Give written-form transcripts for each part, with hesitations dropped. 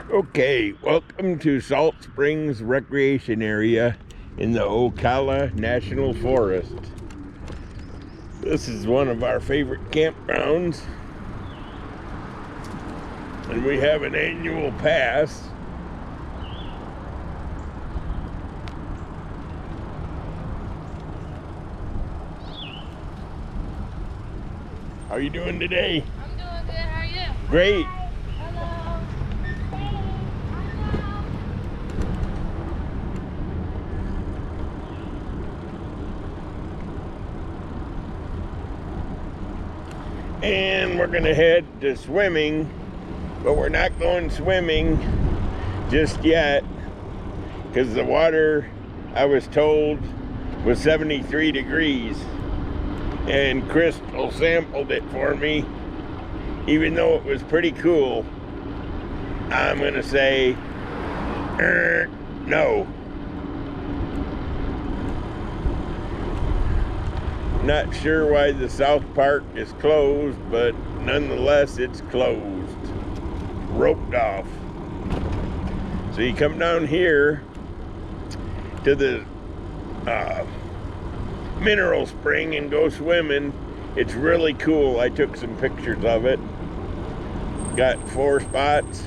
Okay, welcome to Salt Springs Recreation Area in the Ocala National Forest. This is one of our favorite campgrounds, and we have an annual pass. How are you doing today? I'm doing good. How are you? Great. Hello. And we're gonna head to swimming, but we're not going swimming just yet because the water, I was told, was 73 degrees, and Crystal sampled it for me. Even though it was pretty cool, I'm gonna say no. Not sure why the South Park is closed, but nonetheless it's closed, roped off. So you come down here to the mineral spring and go swimming. It's really cool. I took some pictures of it. Got 4 spots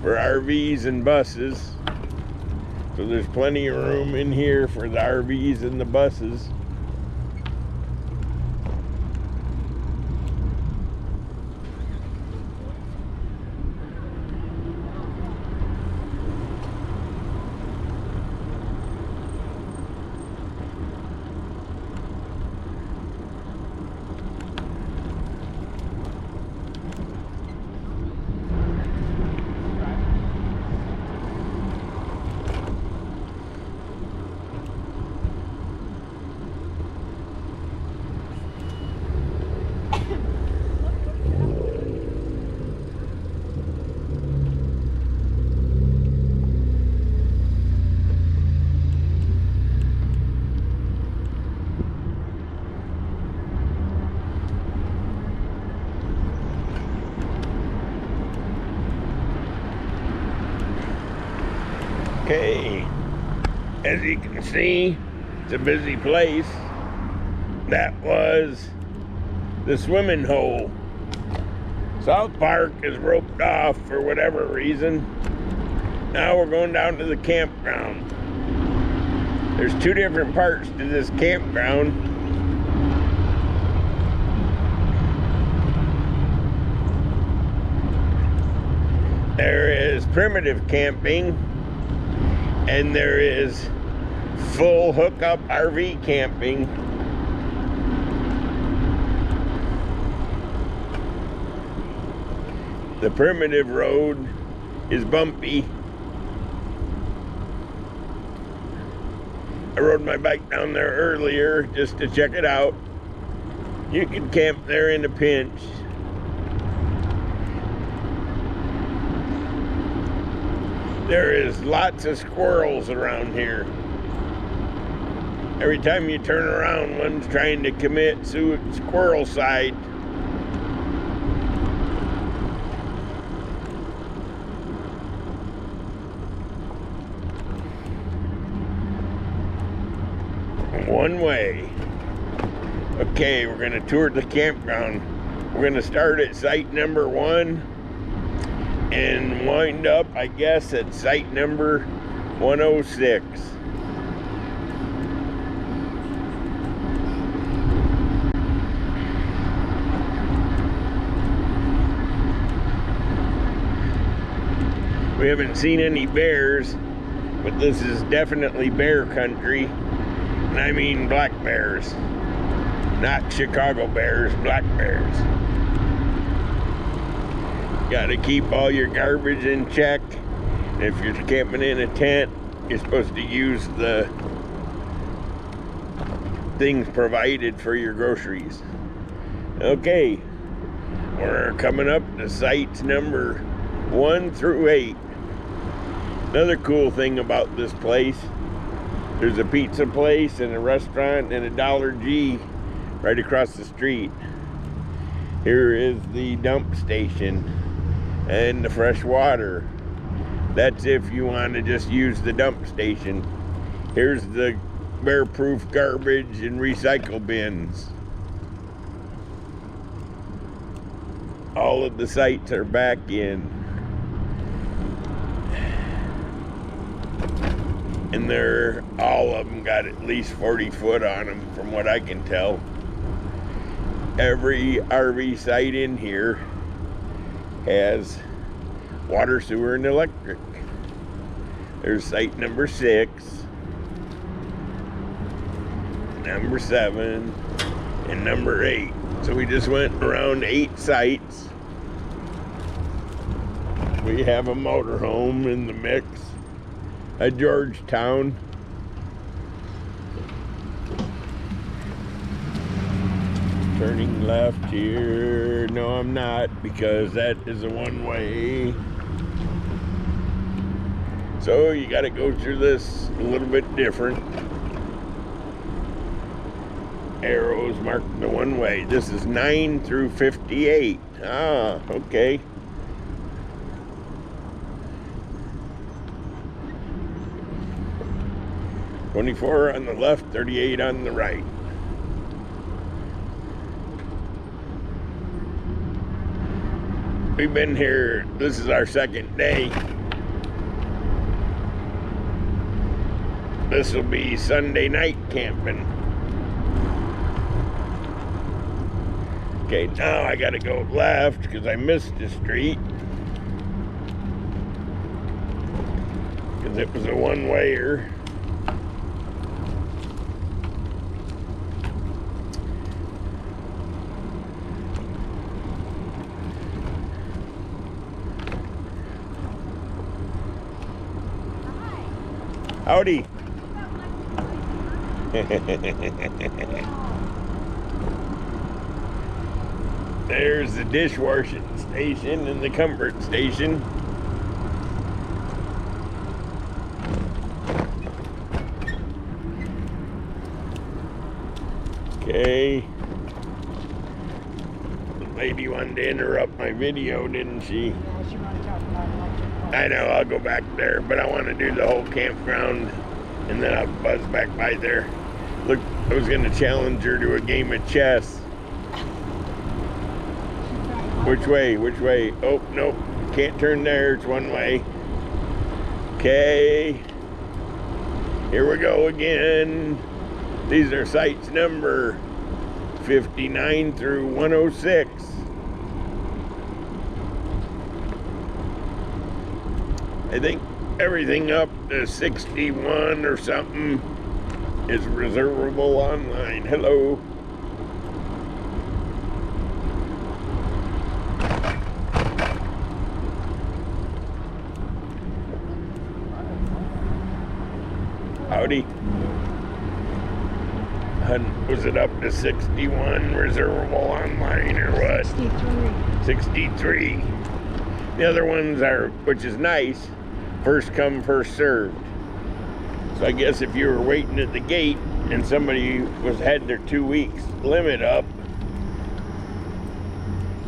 for RVs and buses, so there's plenty of room in here for the RVs and the buses. Okay, as you can see, it's a busy place. That was the swimming hole. South Park is roped off for whatever reason. Now we're going down to the campground. There's 2 different parts to this campground. There is primitive camping, and there is full hookup RV camping. The primitive road is bumpy. I rode my bike down there earlier just to check it out. You can camp there in a pinch. There is lots of squirrels around here. Every time you turn around, one's trying to commit squirrel-cide. One way. Okay, we're gonna tour the campground. We're gonna start at site number 1 and wind up, I guess, at site number 106. We haven't seen any bears, but this is definitely bear country. And I mean black bears. Not Chicago bears, black bears. Gotta keep all your garbage in check. And if you're camping in a tent, you're supposed to use the things provided for your groceries. Okay, we're coming up to sites number 1 through 8. Another cool thing about this place, there's a pizza place and a restaurant and a Dollar G right across the street. Here is the dump station and the fresh water. That's if you want to just use the dump station. Here's the bear-proof garbage and recycle bins. All of the sites are back in. And all of them got at least 40 foot on them, from what I can tell. Every RV site in here has water, sewer, and electric. There's site number 6, number 7, and number 8. So we just went around 8 sites. We have a motorhome in the mix at Georgetown. Turning left here. No, I'm not, because that is a one-way. So you got to go through this a little bit different. Arrows mark the one way. This is 9 through 58. Ah, okay. "24 on the left, 38 on the right." We've been here, this is our second day. This will be Sunday night camping. Okay, now I gotta go left because I missed the street. Because it was a one-wayer. Howdy. There's the dishwashing station and the comfort station. Okay. The lady wanted to interrupt my video, didn't she? Yeah, she wanted to talk about electric. I know, I'll go back there, but I want to do the whole campground, and then I'll buzz back by there. Look, I was going to challenge her to a game of chess. Which way? Which way? Oh, nope. Can't turn there. It's one way. Okay. Here we go again. These are sites number 59 through 106. I think everything up to 61 or something is reservable online. Hello. Howdy. Was it up to 61 reservable online or what? 63. The other ones are, which is nice, first come, first served. So I guess if you were waiting at the gate and somebody had their 2 weeks limit up,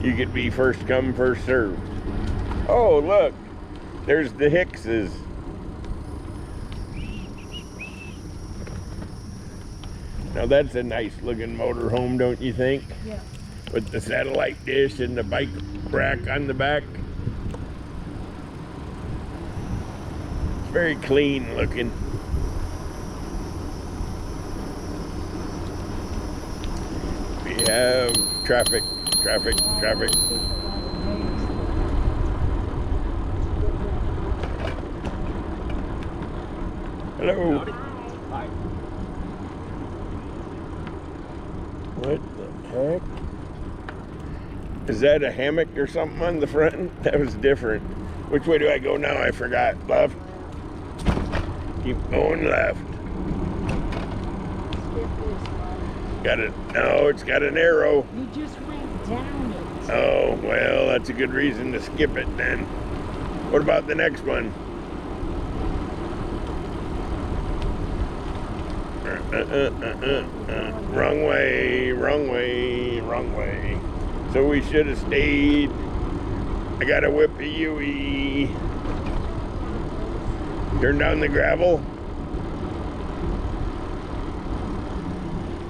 you could be first come, first served. Oh, look, there's the Hickses. Now that's a nice looking motorhome, don't you think? Yeah. With the satellite dish and the bike rack on the back. It's very clean looking. We have traffic. Hello. Hi. What the heck? Is that a hammock or something on the front? That was different. Which way do I go now? I forgot. Left. Keep going left. Got it. No, it's got an arrow. You just went down it. Oh, well, that's a good reason to skip it then. What about the next one? Wrong way. So we should have stayed. I got a whippy Yui. Turn down the gravel.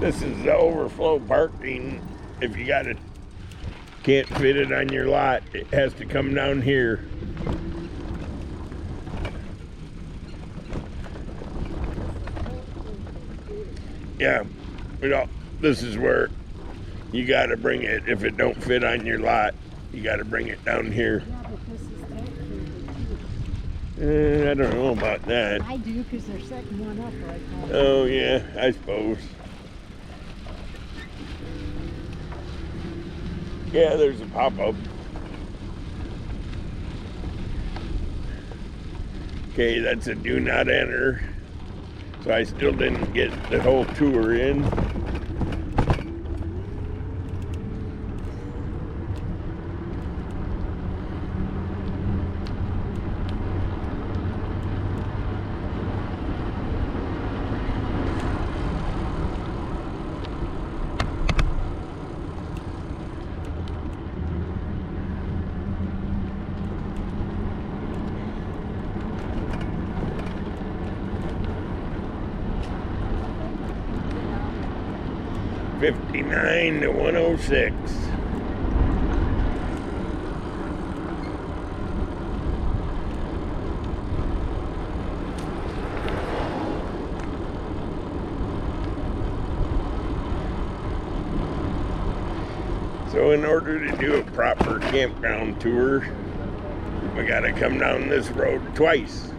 This is the overflow parking. If you can't fit it on your lot, it has to come down here. Yeah, this is where you gotta bring it. If it don't fit on your lot, you gotta bring it down here. Yeah, but this is technically too. I don't know about that. I do, because they're setting one up right now. Oh yeah, I suppose. Yeah, there's a pop-up. Okay, that's a do not enter. So I still didn't get the whole tour in. '59 to 106. So in order to do a proper campground tour, we gotta come down this road twice.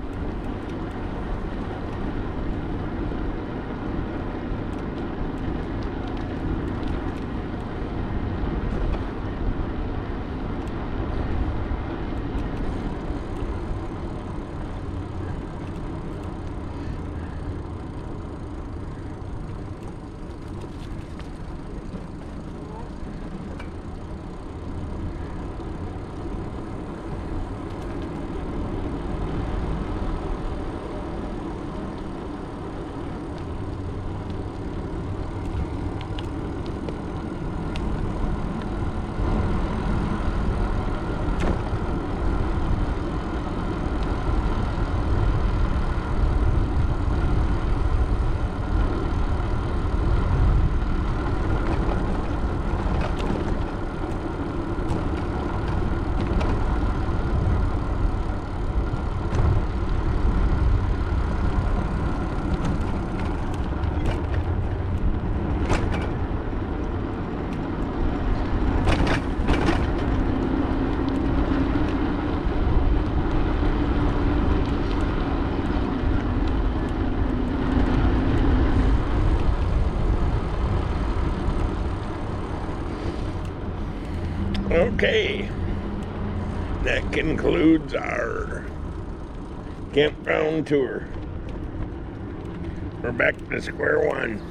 Okay, that concludes our campground tour. We're back to square one.